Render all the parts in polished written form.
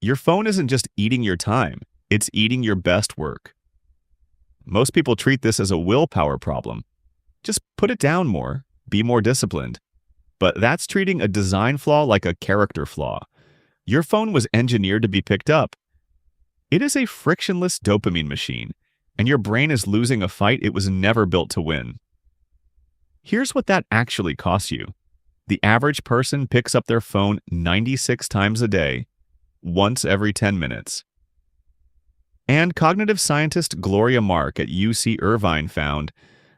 Your phone isn't just eating your time, it's eating your best work. Most people treat this as a willpower problem. Just put it down more, be more disciplined. But that's treating a design flaw like a character flaw. Your phone was engineered to be picked up. It is a frictionless dopamine machine, and your brain is losing a fight it was never built to win. Here's what that actually costs you. The average person picks up their phone 96 times a day, once every 10 minutes. And cognitive scientist Gloria Mark at UC Irvine found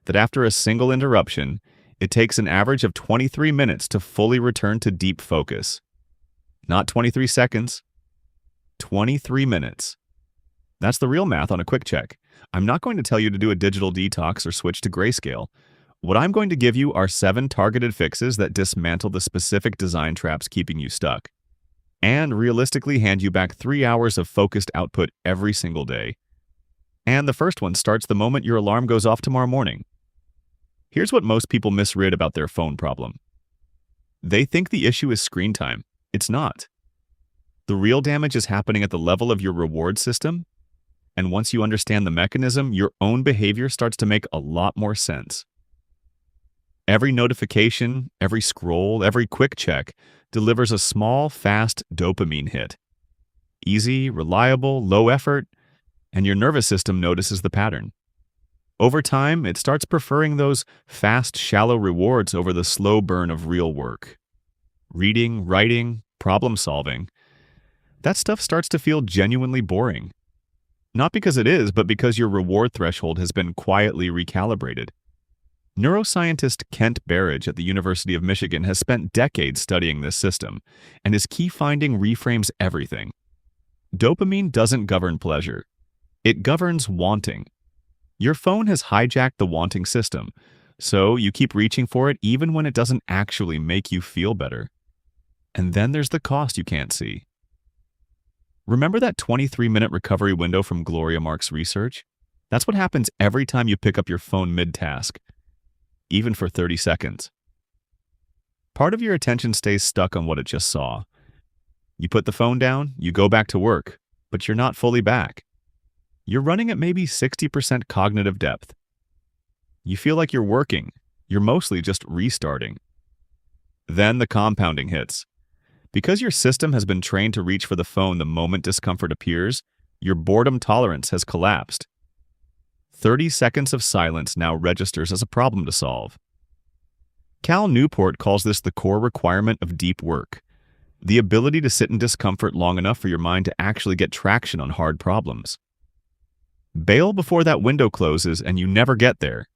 that after a single interruption, it takes an average of 23 minutes to fully return to deep focus. Not 23 seconds, 23 minutes. That's the real math on a quick check. I'm not going to tell you to do a digital detox or switch to grayscale. What I'm going to give you are 7 targeted fixes that dismantle the specific design traps keeping you stuck, and realistically hand you back 3 hours of focused output every single day. And the first one starts the moment your alarm goes off tomorrow morning. Here's what most people misread about their phone problem. They think the issue is screen time. It's not. The real damage is happening at the level of your reward system, and once you understand the mechanism, your own behavior starts to make a lot more sense. Every notification, every scroll, every quick check delivers a small, fast dopamine hit. Easy, reliable, low effort, and your nervous system notices the pattern. Over time, it starts preferring those fast, shallow rewards over the slow burn of real work. Reading, writing, problem solving. That stuff starts to feel genuinely boring. Not because it is, but because your reward threshold has been quietly recalibrated. Neuroscientist Kent Berridge at the University of Michigan has spent decades studying this system, and his key finding reframes everything. Dopamine doesn't govern pleasure. It governs wanting. Your phone has hijacked the wanting system, so you keep reaching for it even when it doesn't actually make you feel better. And then there's the cost you can't see. Remember that 23-minute recovery window from Gloria Mark's research? That's what happens every time you pick up your phone mid-task, even for 30 seconds. Part of your attention stays stuck on what it just saw. You put the phone down, you go back to work, but you're not fully back. You're running at maybe 60% cognitive depth. You feel like you're working. You're mostly just restarting. Then the compounding hits. Because your system has been trained to reach for the phone the moment discomfort appears, your boredom tolerance has collapsed. 30 seconds of silence now registers as a problem to solve. Cal Newport calls this the core requirement of deep work, the ability to sit in discomfort long enough for your mind to actually get traction on hard problems. Bail before that window closes and you never get there.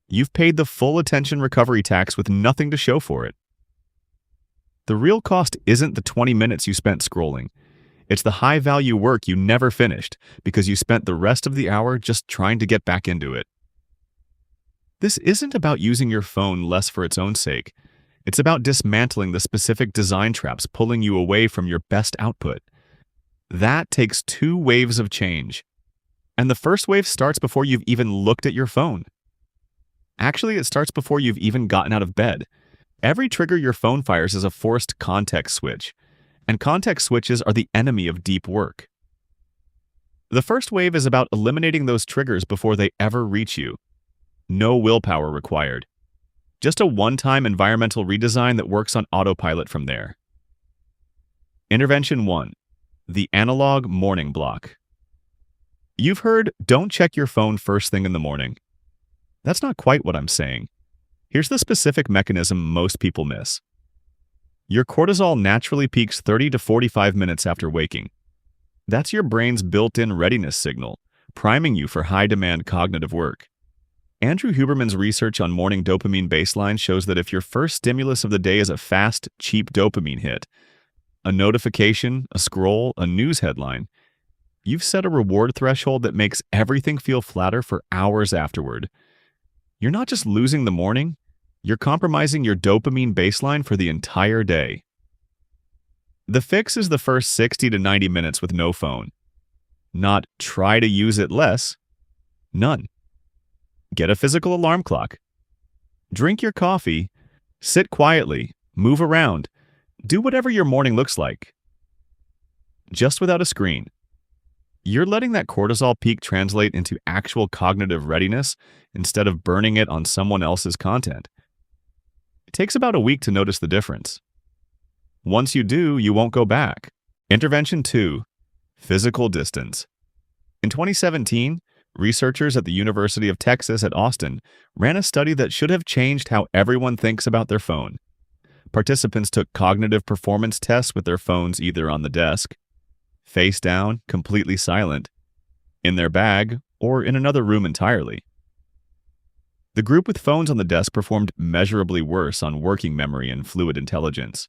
You've paid the full attention recovery tax with nothing to show for it. The real cost isn't the 20 minutes you spent scrolling. It's the high-value work you never finished because you spent the rest of the hour just trying to get back into it. This isn't about using your phone less for its own sake. It's about dismantling the specific design traps pulling you away from your best output. That takes 2 waves of change. And the first wave starts before you've even looked at your phone. Actually, it starts before you've even gotten out of bed. Every trigger your phone fires is a forced context switch, and context switches are the enemy of deep work. The first wave is about eliminating those triggers before they ever reach you. No willpower required. Just a one-time environmental redesign that works on autopilot from there. Intervention 1. The analog morning block. You've heard, don't check your phone first thing in the morning. That's not quite what I'm saying. Here's the specific mechanism most people miss. Your cortisol naturally peaks 30 to 45 minutes after waking. That's your brain's built-in readiness signal, priming you for high-demand cognitive work. Andrew Huberman's research on morning dopamine baseline shows that if your first stimulus of the day is a fast, cheap dopamine hit, a notification, a scroll, a news headline, you've set a reward threshold that makes everything feel flatter for hours afterward. You're not just losing the morning, you're compromising your dopamine baseline for the entire day. The fix is the first 60 to 90 minutes with no phone. Not try to use it less. None. Get a physical alarm clock. Drink your coffee. Sit quietly. Move around. Do whatever your morning looks like. just without a screen. You're letting that cortisol peak translate into actual cognitive readiness instead of burning it on someone else's content. It takes about a week to notice the difference. Once you do, you won't go back. Intervention 2. Physical distance. In 2017, researchers at the University of Texas at Austin ran a study that should have changed how everyone thinks about their phone. Participants took cognitive performance tests with their phones either on the desk, face down, completely silent, in their bag, or in another room entirely. The group with phones on the desk performed measurably worse on working memory and fluid intelligence.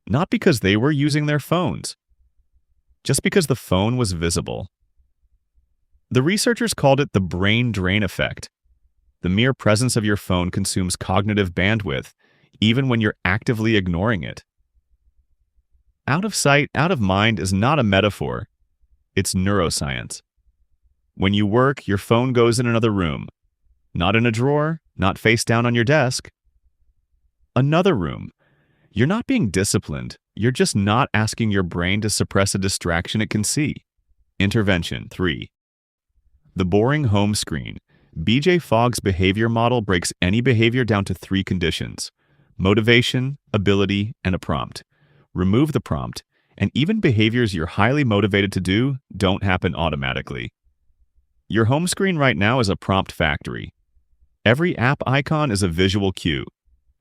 Not because they were using their phones, just because the phone was visible. The researchers called it the brain drain effect. The mere presence of your phone consumes cognitive bandwidth, even when you're actively ignoring it. Out of sight, out of mind is not a metaphor. It's neuroscience. When you work, your phone goes in another room. Not in a drawer, not face down on your desk. Another room. You're not being disciplined. You're just not asking your brain to suppress a distraction it can see. Intervention 3. The boring home screen. B.J. Fogg's behavior model breaks any behavior down to 3 conditions: motivation, ability, and a prompt. Remove the prompt, and even behaviors you're highly motivated to do don't happen automatically. Your home screen right now is a prompt factory. Every app icon is a visual cue,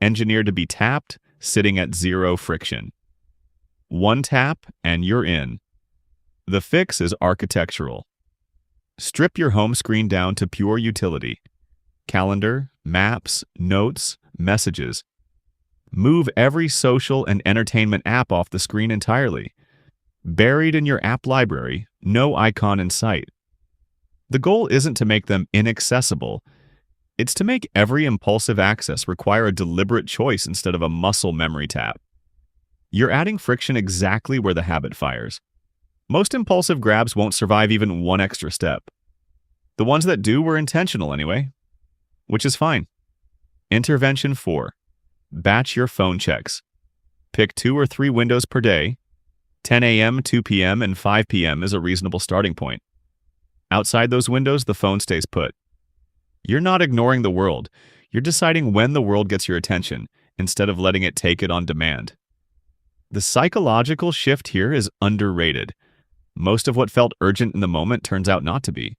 engineered to be tapped, sitting at 0 friction. One tap, and you're in. The fix is architectural. Strip your home screen down to pure utility. Calendar, maps, notes, messages. Move every social and entertainment app off the screen entirely. Buried in your app library, no icon in sight. The goal isn't to make them inaccessible. It's to make every impulsive access require a deliberate choice instead of a muscle memory tap. You're adding friction exactly where the habit fires. Most impulsive grabs won't survive even one extra step. The ones that do were intentional anyway, which is fine. Intervention 4. Batch your phone checks. Pick 2 or 3 windows per day. 10 a.m., 2 p.m., and 5 p.m. is a reasonable starting point. Outside those windows, the phone stays put. You're not ignoring the world. You're deciding when the world gets your attention, instead of letting it take it on demand. The psychological shift here is underrated. Most of what felt urgent in the moment turns out not to be.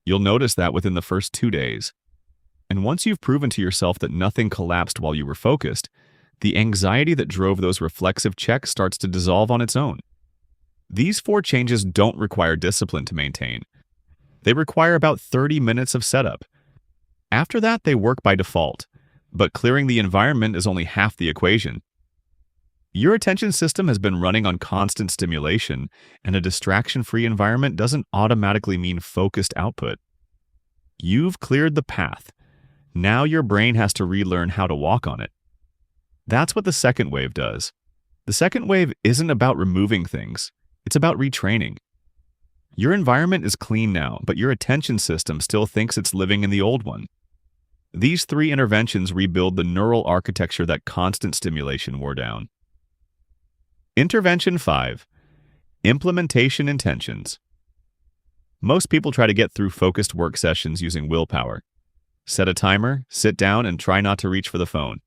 You'll notice that within the first 2 days. And once you've proven to yourself that nothing collapsed while you were focused, the anxiety that drove those reflexive checks starts to dissolve on its own. These 4 changes don't require discipline to maintain. They require about 30 minutes of setup. After that, they work by default, but clearing the environment is only half the equation. Your attention system has been running on constant stimulation, and a distraction-free environment doesn't automatically mean focused output. You've cleared the path. Now your brain has to relearn how to walk on it. That's what the second wave does. The second wave isn't about removing things. It's about retraining. Your environment is clean now, but your attention system still thinks it's living in the old one. These 3 interventions rebuild the neural architecture that constant stimulation wore down. Intervention 5. Implementation intentions. Most people try to get through focused work sessions using willpower. Set a timer, sit down, and try not to reach for the phone.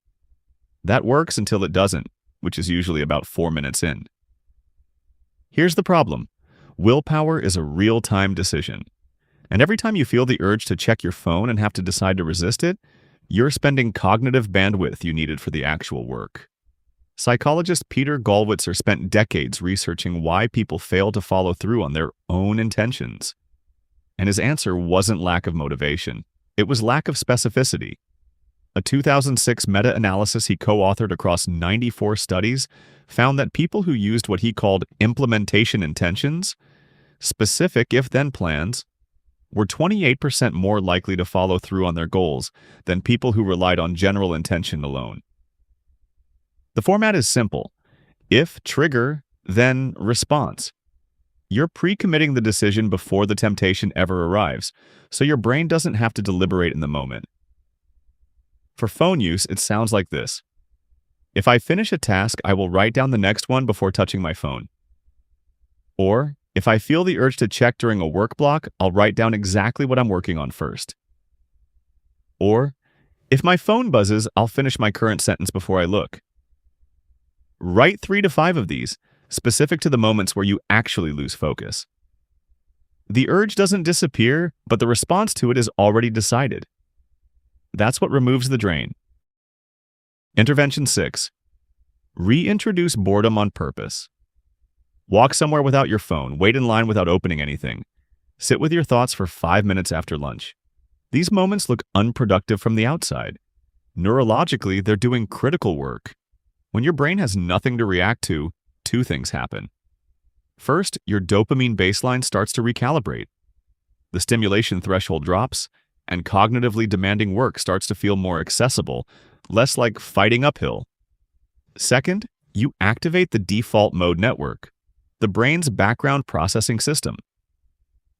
That works until it doesn't, which is usually about 4 minutes in. Here's the problem. Willpower is a real-time decision. And every time you feel the urge to check your phone and have to decide to resist it, you're spending cognitive bandwidth you needed for the actual work. Psychologist Peter Gollwitzer spent decades researching why people fail to follow through on their own intentions. And his answer wasn't lack of motivation. It was lack of specificity. A 2006 meta-analysis he co-authored across 94 studies found that people who used what he called implementation intentions, specific if-then plans, were 28% more likely to follow through on their goals than people who relied on general intention alone. The format is simple. If trigger, then response. You're pre-committing the decision before the temptation ever arrives, so your brain doesn't have to deliberate in the moment. For phone use, it sounds like this. If I finish a task, I will write down the next one before touching my phone. Or, if I feel the urge to check during a work block, I'll write down exactly what I'm working on first. Or, if my phone buzzes, I'll finish my current sentence before I look. Write 3 to 5 of these, specific to the moments where you actually lose focus. The urge doesn't disappear, but the response to it is already decided. That's what removes the drain. Intervention 6. Reintroduce boredom on purpose. Walk somewhere without your phone, wait in line without opening anything. Sit with your thoughts for 5 minutes after lunch. These moments look unproductive from the outside. Neurologically, they're doing critical work. When your brain has nothing to react to, 2 things happen. First, your dopamine baseline starts to recalibrate. The stimulation threshold drops, and cognitively demanding work starts to feel more accessible, less like fighting uphill. Second, you activate the default mode network, the brain's background processing system.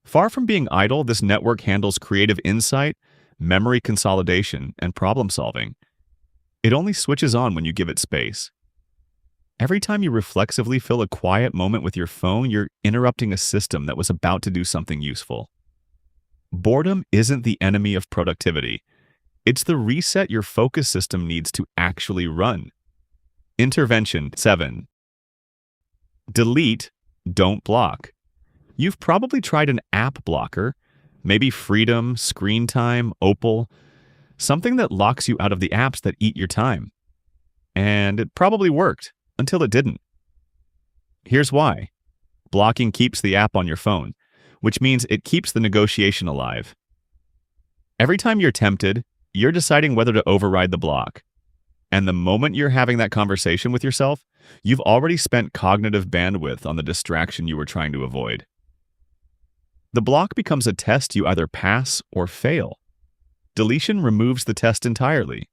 Far from being idle, this network handles creative insight, memory consolidation, and problem solving. It only switches on when you give it space. Every time you reflexively fill a quiet moment with your phone, you're interrupting a system that was about to do something useful. Boredom isn't the enemy of productivity. It's the reset your focus system needs to actually run. Intervention 7. Delete, don't block. You've probably tried an app blocker, maybe Freedom, Screen Time, Opal, something that locks you out of the apps that eat your time. And it probably worked, until it didn't. Here's why. Blocking keeps the app on your phone, which means it keeps the negotiation alive. Every time you're tempted, you're deciding whether to override the block. And the moment you're having that conversation with yourself, you've already spent cognitive bandwidth on the distraction you were trying to avoid. The block becomes a test you either pass or fail. Deletion removes the test entirely.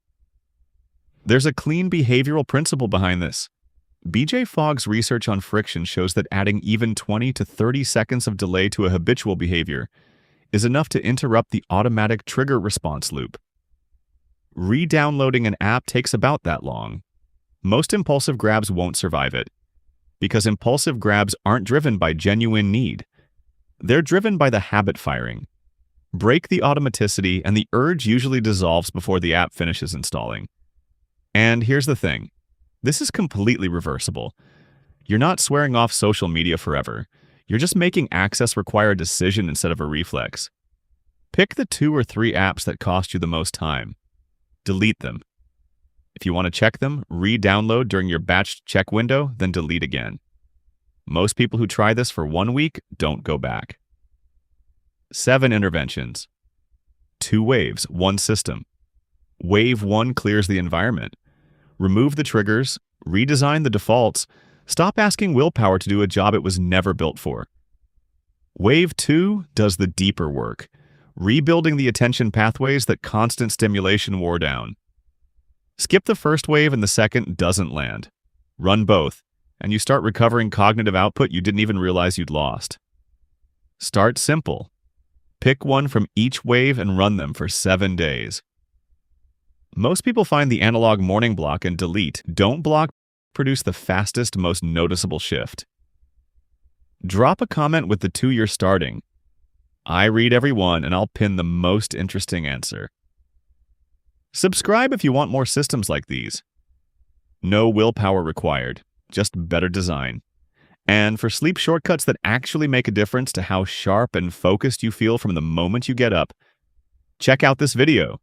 There's a clean behavioral principle behind this. B.J. Fogg's research on friction shows that adding even 20 to 30 seconds of delay to a habitual behavior is enough to interrupt the automatic trigger response loop. Re-downloading an app takes about that long. Most impulsive grabs won't survive it, because impulsive grabs aren't driven by genuine need. They're driven by the habit firing. Break the automaticity, and the urge usually dissolves before the app finishes installing. And here's the thing. This is completely reversible. You're not swearing off social media forever. You're just making access require a decision instead of a reflex. Pick the 2 or 3 apps that cost you the most time. Delete them. If you want to check them, re-download during your batched check window, then delete again. Most people who try this for 1 week don't go back. 7 interventions. 2 waves, 1 system. Wave 1 clears the environment. Remove the triggers, redesign the defaults, stop asking willpower to do a job it was never built for. Wave 2 does the deeper work, rebuilding the attention pathways that constant stimulation wore down. Skip the first wave and the second doesn't land. Run both, and you start recovering cognitive output you didn't even realize you'd lost. Start simple. Pick one from each wave and run them for 7 days. Most people find the analog morning block and delete, don't block, produce the fastest, most noticeable shift. Drop a comment with the 2 you're starting. I read every one, and I'll pin the most interesting answer. Subscribe if you want more systems like these. No willpower required, just better design. And for sleep shortcuts that actually make a difference to how sharp and focused you feel from the moment you get up, check out this video.